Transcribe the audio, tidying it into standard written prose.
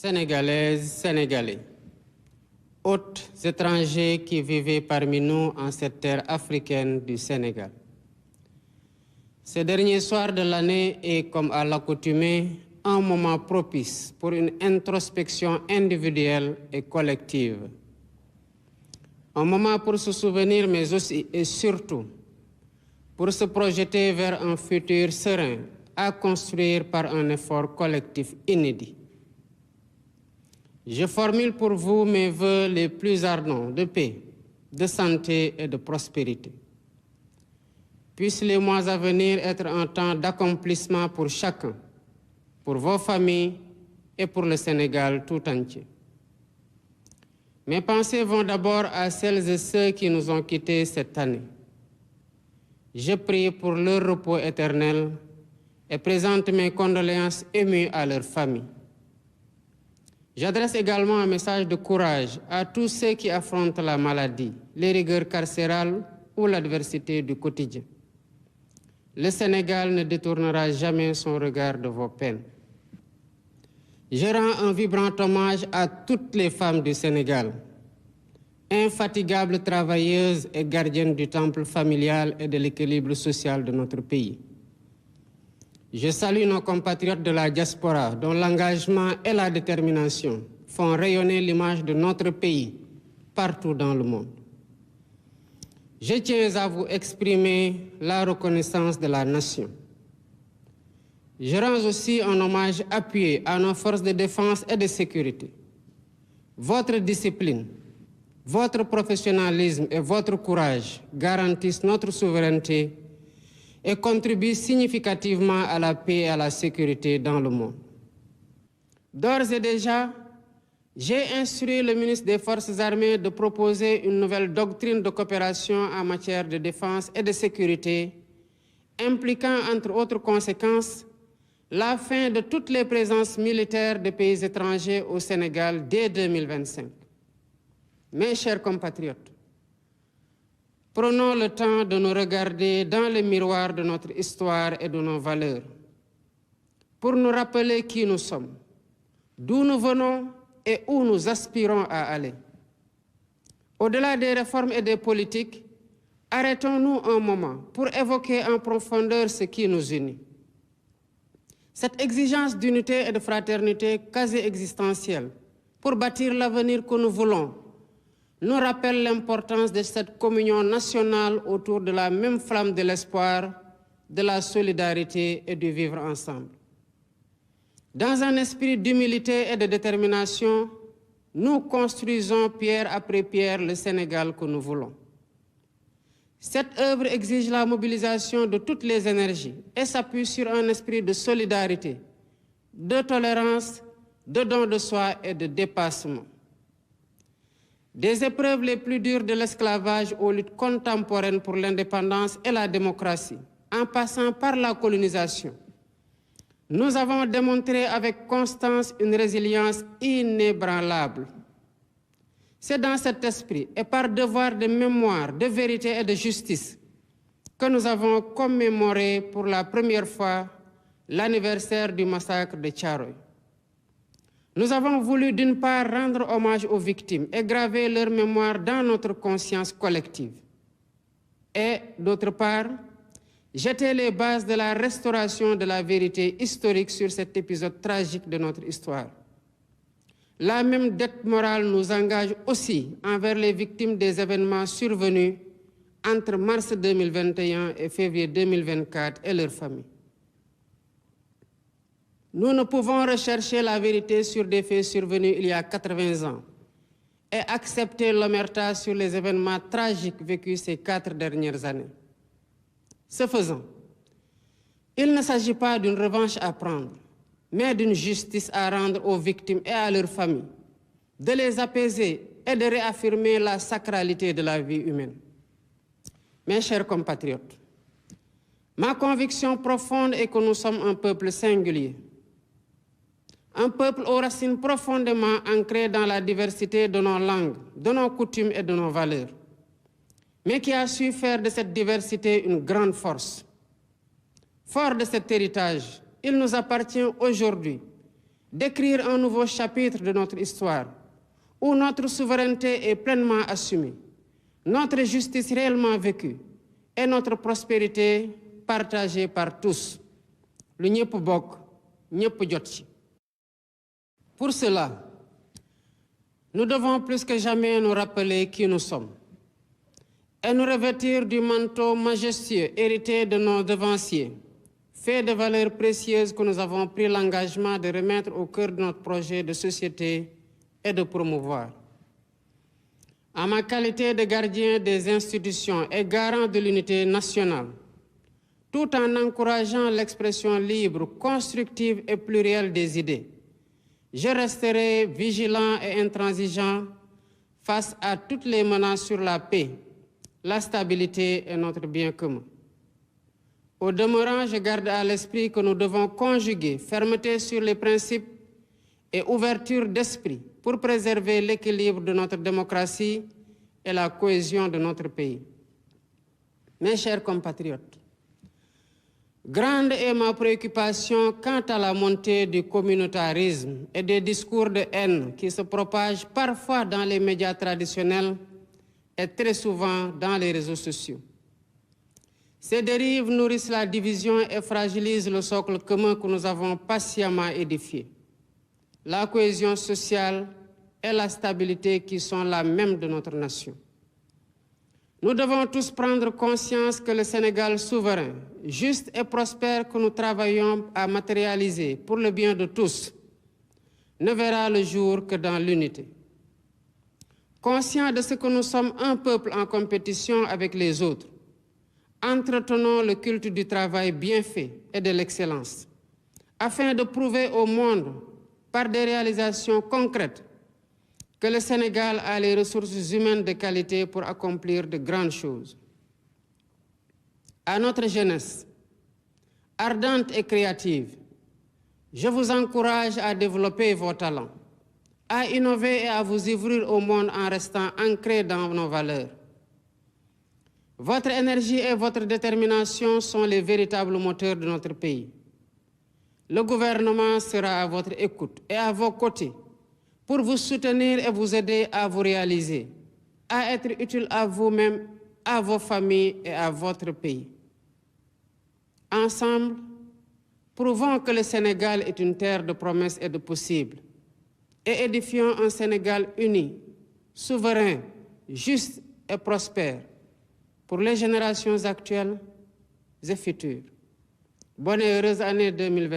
Sénégalaises, Sénégalais, hôtes étrangers qui vivaient parmi nous en cette terre africaine du Sénégal. Ce dernier soir de l'année est, comme à l'accoutumée, un moment propice pour une introspection individuelle et collective. Un moment pour se souvenir, mais aussi et surtout pour se projeter vers un futur serein à construire par un effort collectif inédit. Je formule pour vous mes vœux les plus ardents de paix, de santé et de prospérité. Puissent les mois à venir être un temps d'accomplissement pour chacun, pour vos familles et pour le Sénégal tout entier. Mes pensées vont d'abord à celles et ceux qui nous ont quittés cette année. Je prie pour leur repos éternel et présente mes condoléances émues à leurs familles. J'adresse également un message de courage à tous ceux qui affrontent la maladie, les rigueurs carcérales ou l'adversité du quotidien. Le Sénégal ne détournera jamais son regard de vos peines. Je rends un vibrant hommage à toutes les femmes du Sénégal, infatigables travailleuses et gardiennes du temple familial et de l'équilibre social de notre pays. Je salue nos compatriotes de la diaspora dont l'engagement et la détermination font rayonner l'image de notre pays partout dans le monde. Je tiens à vous exprimer la reconnaissance de la nation. Je rends aussi un hommage appuyé à nos forces de défense et de sécurité. Votre discipline, votre professionnalisme et votre courage garantissent notre souveraineté et contribue significativement à la paix et à la sécurité dans le monde. D'ores et déjà, j'ai instruit le ministre des Forces armées de proposer une nouvelle doctrine de coopération en matière de défense et de sécurité, impliquant, entre autres conséquences, la fin de toutes les présences militaires de pays étrangers au Sénégal dès 2025. Mes chers compatriotes, prenons le temps de nous regarder dans le miroir de notre histoire et de nos valeurs, pour nous rappeler qui nous sommes, d'où nous venons et où nous aspirons à aller. Au-delà des réformes et des politiques, arrêtons-nous un moment pour évoquer en profondeur ce qui nous unit. Cette exigence d'unité et de fraternité quasi existentielle pour bâtir l'avenir que nous voulons nous rappelle l'importance de cette communion nationale autour de la même flamme de l'espoir, de la solidarité et du vivre ensemble. Dans un esprit d'humilité et de détermination, nous construisons pierre après pierre le Sénégal que nous voulons. Cette œuvre exige la mobilisation de toutes les énergies et s'appuie sur un esprit de solidarité, de tolérance, de don de soi et de dépassement. Des épreuves les plus dures de l'esclavage aux luttes contemporaines pour l'indépendance et la démocratie, en passant par la colonisation, nous avons démontré avec constance une résilience inébranlable. C'est dans cet esprit et par devoir de mémoire, de vérité et de justice que nous avons commémoré pour la première fois l'anniversaire du massacre de Thiaroye. Nous avons voulu d'une part rendre hommage aux victimes et graver leur mémoire dans notre conscience collective. Et d'autre part, jeter les bases de la restauration de la vérité historique sur cet épisode tragique de notre histoire. La même dette morale nous engage aussi envers les victimes des événements survenus entre mars 2021 et février 2024 et leurs familles. Nous ne pouvons rechercher la vérité sur des faits survenus il y a 80 ans et accepter l'omerta sur les événements tragiques vécus ces 4 dernières années. Ce faisant, il ne s'agit pas d'une revanche à prendre, mais d'une justice à rendre aux victimes et à leurs familles, de les apaiser et de réaffirmer la sacralité de la vie humaine. Mes chers compatriotes, ma conviction profonde est que nous sommes un peuple singulier, un peuple aux racines profondément ancrées dans la diversité de nos langues, de nos coutumes et de nos valeurs, mais qui a su faire de cette diversité une grande force. Fort de cet héritage, il nous appartient aujourd'hui d'écrire un nouveau chapitre de notre histoire où notre souveraineté est pleinement assumée, notre justice réellement vécue et notre prospérité partagée par tous. Lu ñëpp bokk, ñëpp jot ci. Pour cela, nous devons plus que jamais nous rappeler qui nous sommes et nous revêtir du manteau majestueux hérité de nos devanciers, fait de valeurs précieuses que nous avons pris l'engagement de remettre au cœur de notre projet de société et de promouvoir. En ma qualité de gardien des institutions et garant de l'unité nationale, tout en encourageant l'expression libre, constructive et plurielle des idées, je resterai vigilant et intransigeant face à toutes les menaces sur la paix, la stabilité et notre bien commun. Au demeurant, je garde à l'esprit que nous devons conjuguer fermeté sur les principes et ouverture d'esprit pour préserver l'équilibre de notre démocratie et la cohésion de notre pays. Mes chers compatriotes, grande est ma préoccupation quant à la montée du communautarisme et des discours de haine qui se propagent parfois dans les médias traditionnels et très souvent dans les réseaux sociaux. Ces dérives nourrissent la division et fragilisent le socle commun que nous avons patiemment édifié. La cohésion sociale et la stabilité qui sont la même de notre nation. Nous devons tous prendre conscience que le Sénégal souverain, juste et prospère que nous travaillons à matérialiser pour le bien de tous, ne verra le jour que dans l'unité. Conscients de ce que nous sommes un peuple en compétition avec les autres, entretenons le culte du travail bien fait et de l'excellence, afin de prouver au monde, par des réalisations concrètes, que le Sénégal a les ressources humaines de qualité pour accomplir de grandes choses. À notre jeunesse, ardente et créative, je vous encourage à développer vos talents, à innover et à vous ouvrir au monde en restant ancrés dans nos valeurs. Votre énergie et votre détermination sont les véritables moteurs de notre pays. Le gouvernement sera à votre écoute et à vos côtés pour vous soutenir et vous aider à vous réaliser, à être utile à vous-même, à vos familles et à votre pays. Ensemble, prouvons que le Sénégal est une terre de promesses et de possibles, et édifions un Sénégal uni, souverain, juste et prospère pour les générations actuelles et futures. Bonne et heureuse année 2020.